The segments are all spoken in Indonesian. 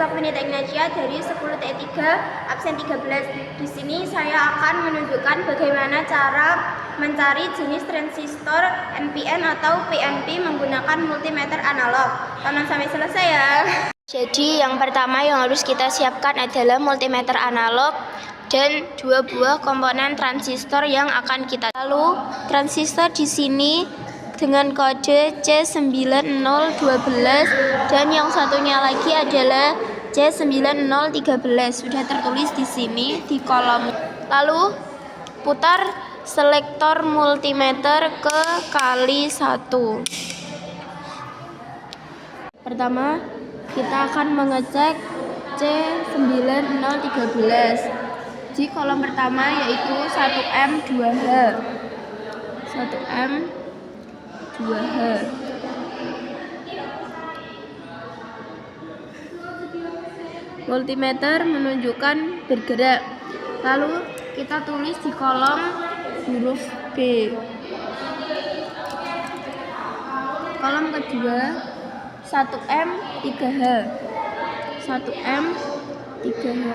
Sofwinita Ignatia dari 10T3 absen 13. Di sini saya akan menunjukkan bagaimana cara mencari jenis transistor NPN atau PNP menggunakan multimeter analog. Tonton sampai selesai ya. Jadi yang pertama yang harus kita siapkan adalah multimeter analog dan 2 buah komponen transistor yang akan kita. Lalu transistor di sini dengan kode C9012 dan yang satunya lagi adalah C9013 sudah tertulis di sini di kolom. Lalu putar selektor multimeter ke kali 1. Pertama kita akan mengecek C9013 di kolom pertama yaitu 1M 2H 1M 2H. Multimeter menunjukkan bergerak. Lalu kita tulis di kolom huruf B. Kolom kedua 1M 3H 1M 3H.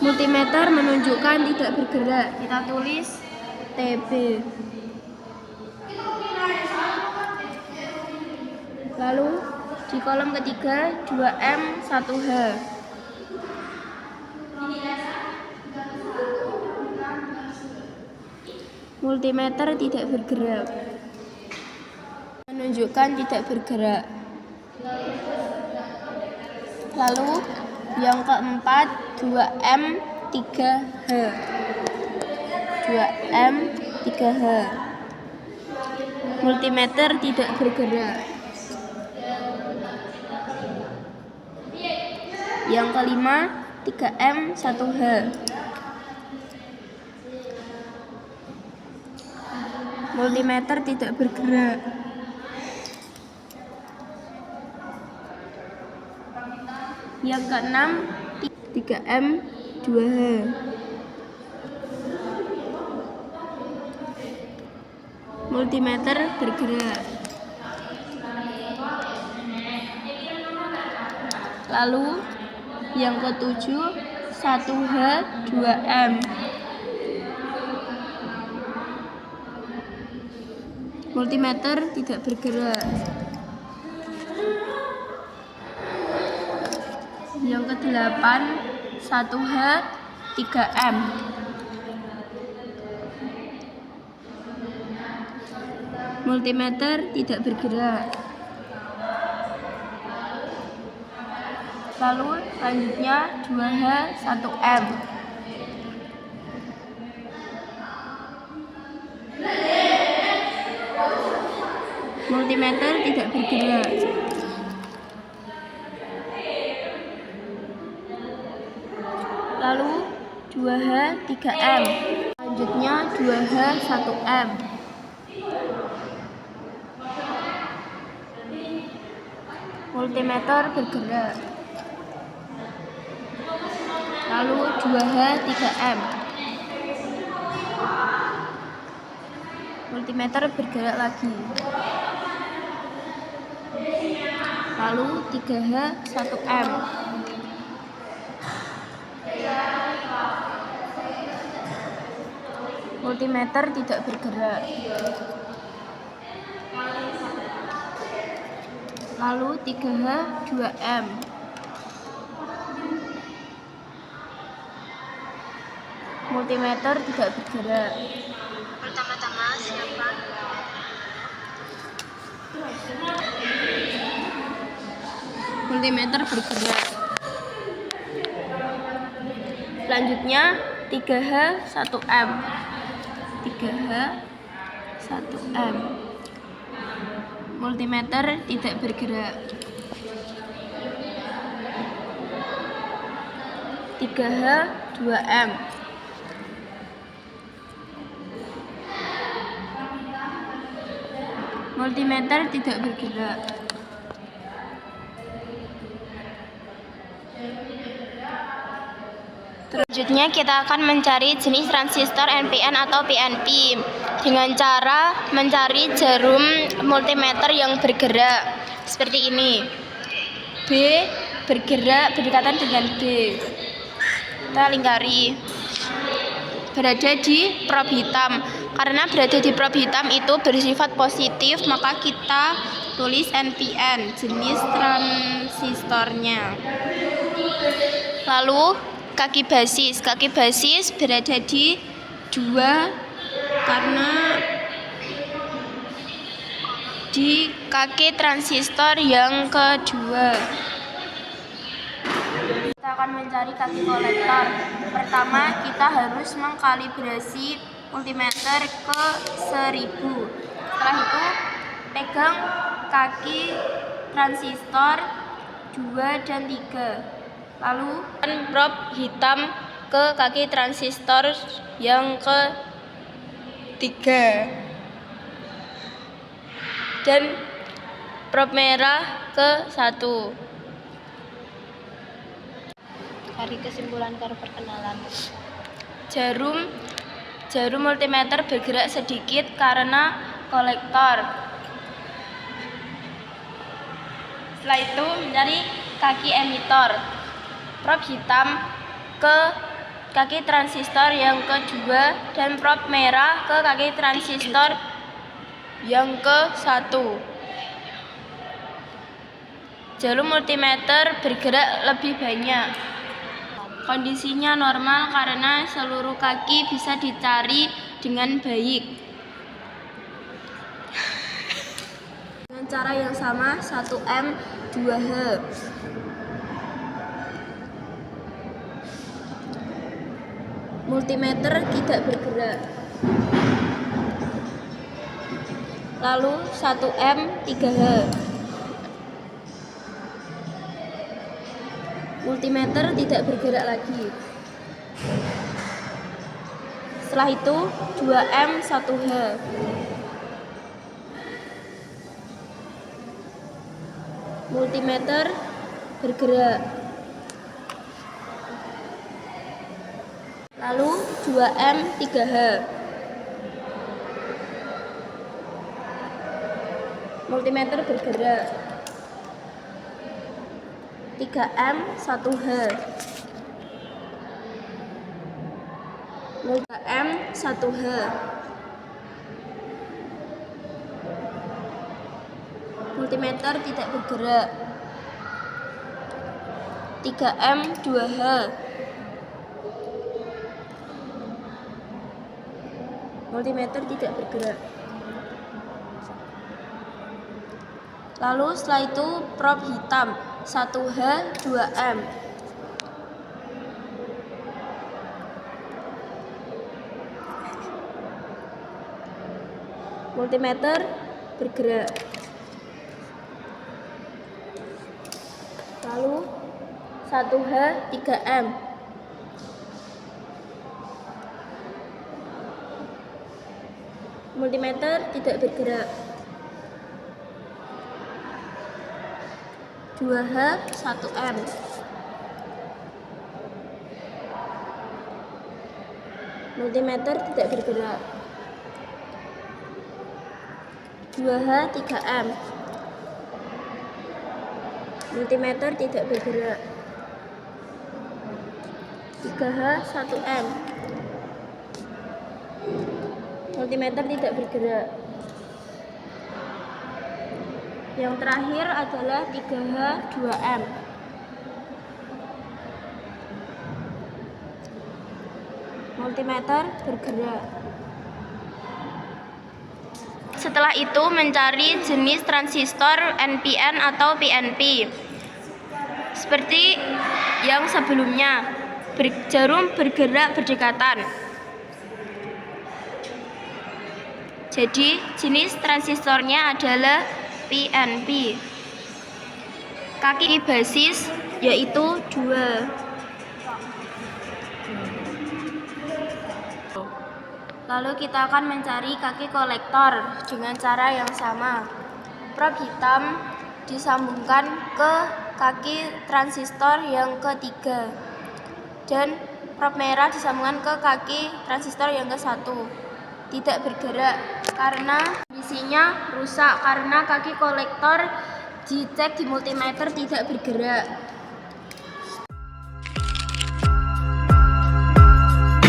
Multimeter menunjukkan tidak bergerak. Kita tulis TB. Lalu di kolom ketiga 2M 1H. Multimeter tidak bergerak. Menunjukkan tidak bergerak. Lalu yang keempat 2M 3H 2M 3H. Multimeter tidak bergerak. Yang kelima 3M 1H. Multimeter tidak bergerak. Yang keenam 3M 2H. Multimeter bergerak. Lalu yang ketujuh 1H 2M. Multimeter tidak bergerak. Yang kedelapan 1H 3M. Multimeter tidak bergerak. Lalu selanjutnya 2H 1M. Multimeter tidak bergerak. Lalu 2H 3M. Selanjutnya 2H 1M. Multimeter bergerak. Lalu 2H 3M. Multimeter bergerak lagi. Lalu 3H 1M. Multimeter tidak bergerak. Lalu 3H 2M. Multimeter tidak bergerak. Pertama-tama siapkan multimeter bergerak. Selanjutnya 3H 1M. 3H 1M. Multimeter tidak bergerak. 3H 2M. Multimeter tidak bergerak. Selanjutnya kita akan mencari jenis transistor NPN atau PNP dengan cara mencari jarum multimeter yang bergerak seperti ini. B bergerak berdekatan dengan B. Kita lingkari. Berada di prob hitam. Karena berada di prob hitam itu bersifat positif, maka kita tulis NPN, jenis transistornya. Lalu kaki basis. Kaki basis berada di 2 karena di kaki transistor yang kedua. Kita akan mencari kaki kolektor. Pertama, kita harus mengkalibrasi multimeter ke 1000. Setelah itu, pegang kaki transistor 2 dan 3. Lalu, prob hitam ke kaki transistor yang ketiga. Dan prob merah ke 1. Cari kesimpulan karena perkenalan. Jarum multimeter bergerak sedikit karena kolektor. Setelah itu mencari kaki emitor. Prob hitam ke kaki transistor yang kedua dan prob merah ke kaki transistor yang ke-1. Jarum multimeter bergerak lebih banyak. Kondisinya normal karena seluruh kaki bisa dicari dengan baik. Dengan cara yang sama, 1M, 2H. Multimeter tidak bergerak. Lalu 1M, 3H. Multimeter tidak bergerak lagi. Setelah itu 2M, 1H. Multimeter bergerak. Lalu 2M, 3H. Multimeter bergerak. 3M, 1H. 3M, 1H. Multimeter tidak bergerak. 3M, 2H. Multimeter tidak bergerak. Lalu setelah itu prob hitam 1H, 2M. Multimeter bergerak. Lalu 1H, 3M. Multimeter tidak bergerak. 2H, 1M. Multimeter tidak bergerak. 2H, 3M. Multimeter tidak bergerak. 3H, 1M. Multimeter tidak bergerak. Yang terakhir adalah 3H, 2M. Multimeter bergerak. Setelah itu mencari jenis transistor NPN atau PNP. Seperti yang sebelumnya, jarum bergerak berdekatan. Jadi jenis transistornya adalah PNP. Kaki basis yaitu 2. Lalu kita akan mencari kaki kolektor dengan cara yang sama. Prob hitam disambungkan ke kaki transistor yang ketiga dan prob merah disambungkan ke kaki transistor yang ke-1. Tidak bergerak karena kondisinya rusak karena kaki kolektor dicek di multimeter tidak bergerak.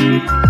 Thank you.